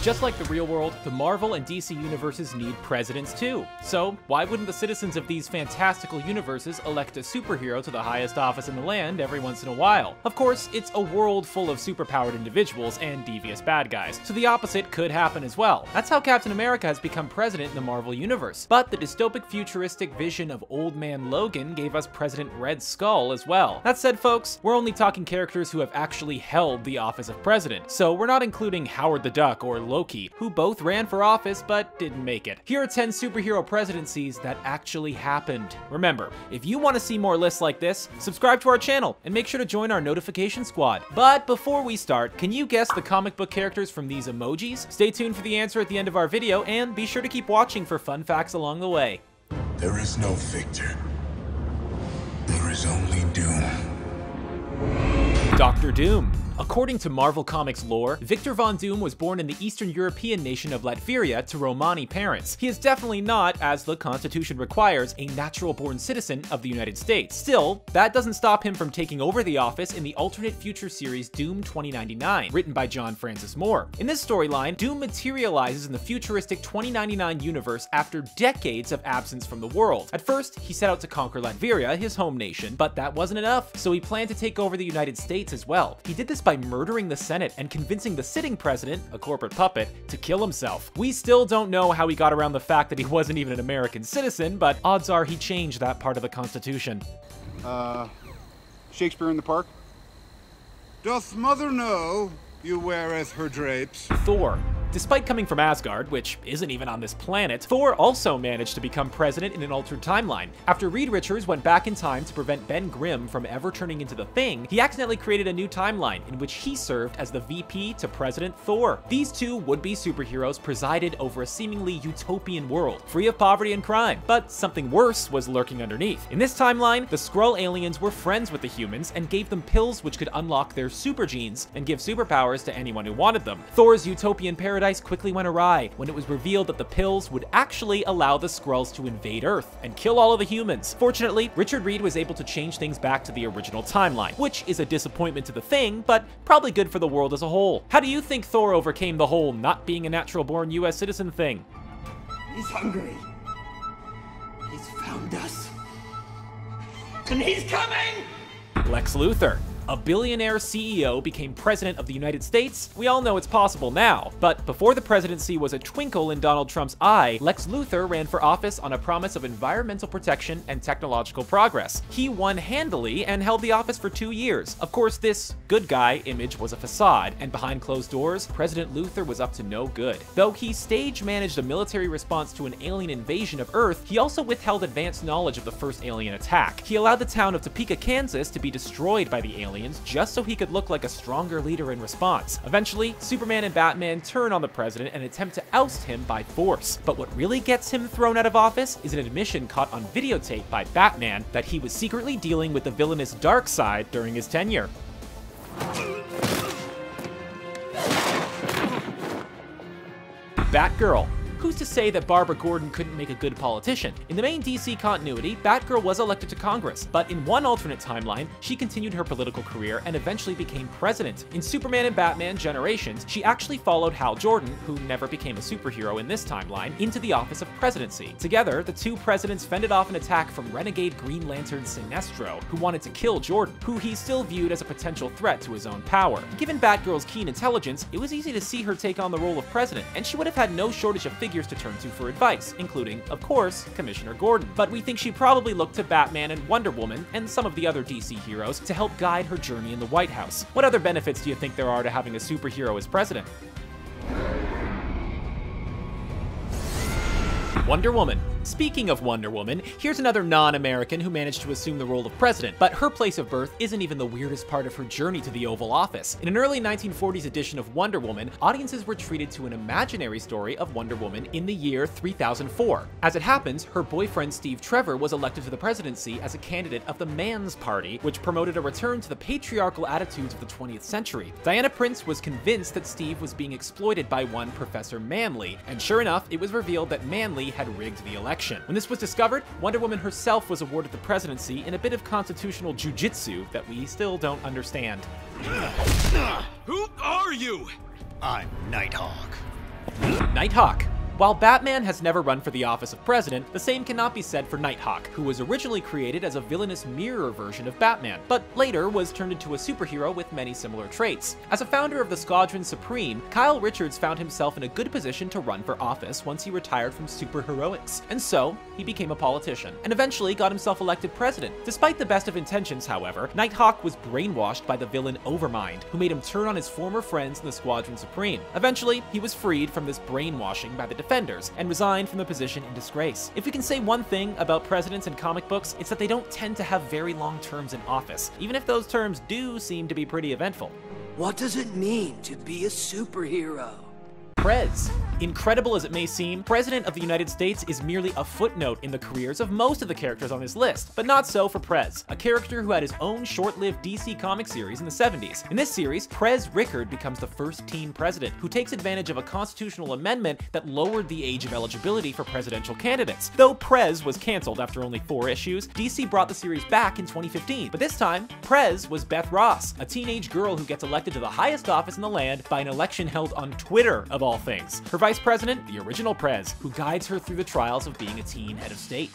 Just like the real world, the Marvel and DC universes need presidents too. So why wouldn't the citizens of these fantastical universes elect a superhero to the highest office in the land every once in a while? Of course, it's a world full of superpowered individuals and devious bad guys, so the opposite could happen as well. That's how Captain America has become president in the Marvel universe. But the dystopic futuristic vision of Old Man Logan gave us President Red Skull as well. That said, folks, we're only talking characters who have actually held the office of president, so we're not including Howard the Duck or Loki, who both ran for office but didn't make it. Here are 10 superhero presidencies that actually happened. Remember, if you want to see more lists like this, subscribe to our channel and make sure to join our notification squad. But before we start, can you guess the comic book characters from these emojis? Stay tuned for the answer at the end of our video, and be sure to keep watching for fun facts along the way. There is no victor. There is only doom. Dr. Doom. According to Marvel Comics lore, Victor Von Doom was born in the Eastern European nation of Latveria to Romani parents. He is definitely not, as the Constitution requires, a natural-born citizen of the United States. Still, that doesn't stop him from taking over the office in the alternate future series Doom 2099, written by John Francis Moore. In this storyline, Doom materializes in the futuristic 2099 universe after decades of absence from the world. At first, he set out to conquer Latveria, his home nation, but that wasn't enough, so he planned to take over the United States as well. He did this by murdering the Senate and convincing the sitting president, a corporate puppet, to kill himself. We still don't know how he got around the fact that he wasn't even an American citizen, but odds are he changed that part of the Constitution. Shakespeare in the Park? Doth mother know you weareth her drapes? Thor. Despite coming from Asgard, which isn't even on this planet, Thor also managed to become president in an altered timeline. After Reed Richards went back in time to prevent Ben Grimm from ever turning into the Thing, he accidentally created a new timeline in which he served as the VP to President Thor. These two would-be superheroes presided over a seemingly utopian world, free of poverty and crime, but something worse was lurking underneath. In this timeline, the Skrull aliens were friends with the humans and gave them pills which could unlock their super genes and give superpowers to anyone who wanted them. Thor's utopian paradise quickly went awry when it was revealed that the pills would actually allow the Skrulls to invade Earth and kill all of the humans. Fortunately, Richard Reed was able to change things back to the original timeline, which is a disappointment to the Thing, but probably good for the world as a whole. How do you think Thor overcame the whole not being a natural-born US citizen thing? He's hungry. He's found us. And he's coming! Lex Luthor. A billionaire CEO became president of the United States? We all know it's possible now. But before the presidency was a twinkle in Donald Trump's eye, Lex Luthor ran for office on a promise of environmental protection and technological progress. He won handily and held the office for 2 years. Of course, this good guy image was a facade, and behind closed doors, President Luthor was up to no good. Though he stage managed a military response to an alien invasion of Earth, he also withheld advanced knowledge of the first alien attack. He allowed the town of Topeka, Kansas to be destroyed by the aliens just so he could look like a stronger leader in response. Eventually, Superman and Batman turn on the president and attempt to oust him by force. But what really gets him thrown out of office is an admission caught on videotape by Batman that he was secretly dealing with the villainous Darkseid during his tenure. Batgirl. Who's to say that Barbara Gordon couldn't make a good politician? In the main DC continuity, Batgirl was elected to Congress, but in one alternate timeline, she continued her political career and eventually became president. In Superman and Batman Generations, she actually followed Hal Jordan, who never became a superhero in this timeline, into the office of presidency. Together, the two presidents fended off an attack from renegade Green Lantern Sinestro, who wanted to kill Jordan, who he still viewed as a potential threat to his own power. Given Batgirl's keen intelligence, it was easy to see her take on the role of president, and she would have had no shortage of figures to turn to for advice, including, of course, Commissioner Gordon. But we think she probably looked to Batman and Wonder Woman and some of the other DC heroes to help guide her journey in the White House. What other benefits do you think there are to having a superhero as president? Wonder Woman. Speaking of Wonder Woman, here's another non-American who managed to assume the role of president, but her place of birth isn't even the weirdest part of her journey to the Oval Office. In an early 1940s edition of Wonder Woman, audiences were treated to an imaginary story of Wonder Woman in the year 3004. As it happens, her boyfriend Steve Trevor was elected to the presidency as a candidate of the Man's Party, which promoted a return to the patriarchal attitudes of the 20th century. Diana Prince was convinced that Steve was being exploited by one Professor Manley, and sure enough, it was revealed that Manley had rigged the election. When this was discovered, Wonder Woman herself was awarded the presidency in a bit of constitutional jujitsu that we still don't understand. Who are you? I'm Nighthawk. Nighthawk. While Batman has never run for the office of president, the same cannot be said for Nighthawk, who was originally created as a villainous mirror version of Batman, but later was turned into a superhero with many similar traits. As a founder of the Squadron Supreme, Kyle Richards found himself in a good position to run for office once he retired from superheroics, and so he became a politician, and eventually got himself elected president. Despite the best of intentions, however, Nighthawk was brainwashed by the villain Overmind, who made him turn on his former friends in the Squadron Supreme. Eventually, he was freed from this brainwashing by the Defenders and resigned from the position in disgrace. If we can say one thing about presidents in comic books, it's that they don't tend to have very long terms in office, even if those terms do seem to be pretty eventful. What does it mean to be a superhero? Prez. Incredible as it may seem, President of the United States is merely a footnote in the careers of most of the characters on this list, but not so for Prez, a character who had his own short-lived DC comic series in the 70s. In this series, Prez Rickard becomes the first teen president, who takes advantage of a constitutional amendment that lowered the age of eligibility for presidential candidates. Though Prez was cancelled after only 4 issues, DC brought the series back in 2015, but this time, Prez was Beth Ross, a teenage girl who gets elected to the highest office in the land by an election held on Twitter, of all things. Her vice president, the original Prez, who guides her through the trials of being a teen head of state.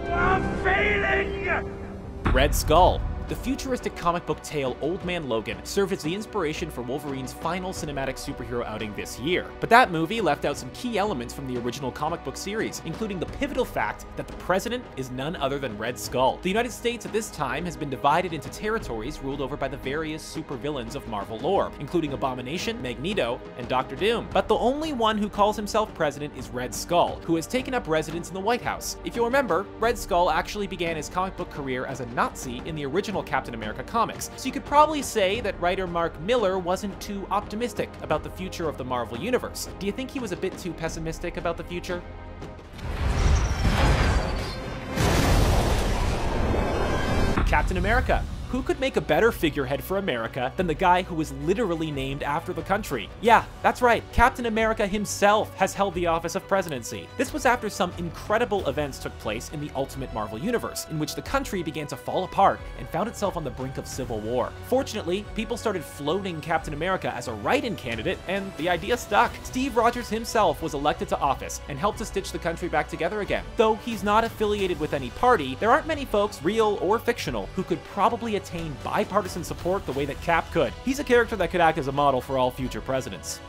You are failing! Red Skull. The futuristic comic book tale Old Man Logan served as the inspiration for Wolverine's final cinematic superhero outing this year. But that movie left out some key elements from the original comic book series, including the pivotal fact that the president is none other than Red Skull. The United States at this time has been divided into territories ruled over by the various supervillains of Marvel lore, including Abomination, Magneto, and Doctor Doom. But the only one who calls himself president is Red Skull, who has taken up residence in the White House. If you'll remember, Red Skull actually began his comic book career as a Nazi in the original Captain America comics, so you could probably say that writer Mark Millar wasn't too optimistic about the future of the Marvel Universe. Do you think he was a bit too pessimistic about the future? Captain America. Who could make a better figurehead for America than the guy who was literally named after the country? Yeah, that's right, Captain America himself has held the office of presidency. This was after some incredible events took place in the Ultimate Marvel Universe, in which the country began to fall apart and found itself on the brink of civil war. Fortunately, people started floating Captain America as a write-in candidate, and the idea stuck. Steve Rogers himself was elected to office and helped to stitch the country back together again. Though he's not affiliated with any party, there aren't many folks, real or fictional, who could probably attain bipartisan support the way that Cap could. He's a character that could act as a model for all future presidents.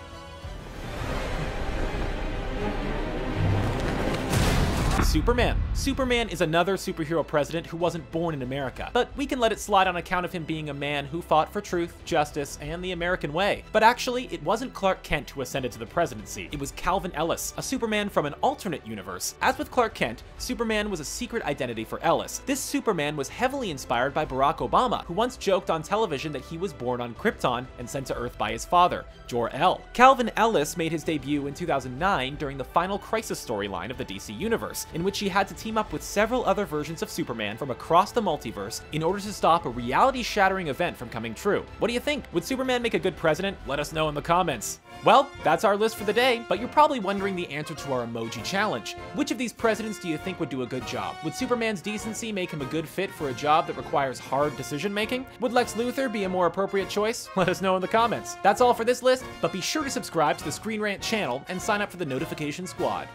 Superman. Superman is another superhero president who wasn't born in America, but we can let it slide on account of him being a man who fought for truth, justice, and the American way. But actually, it wasn't Clark Kent who ascended to the presidency. It was Calvin Ellis, a Superman from an alternate universe. As with Clark Kent, Superman was a secret identity for Ellis. This Superman was heavily inspired by Barack Obama, who once joked on television that he was born on Krypton and sent to Earth by his father, Jor-El. Calvin Ellis made his debut in 2009 during the Final Crisis storyline of the DC Universe, in which he had to team up with several other versions of Superman from across the multiverse in order to stop a reality-shattering event from coming true. What do you think? Would Superman make a good president? Let us know in the comments. Well, that's our list for the day, but you're probably wondering the answer to our emoji challenge. Which of these presidents do you think would do a good job? Would Superman's decency make him a good fit for a job that requires hard decision-making? Would Lex Luthor be a more appropriate choice? Let us know in the comments. That's all for this list, but be sure to subscribe to the ScreenRant channel and sign up for the notification squad.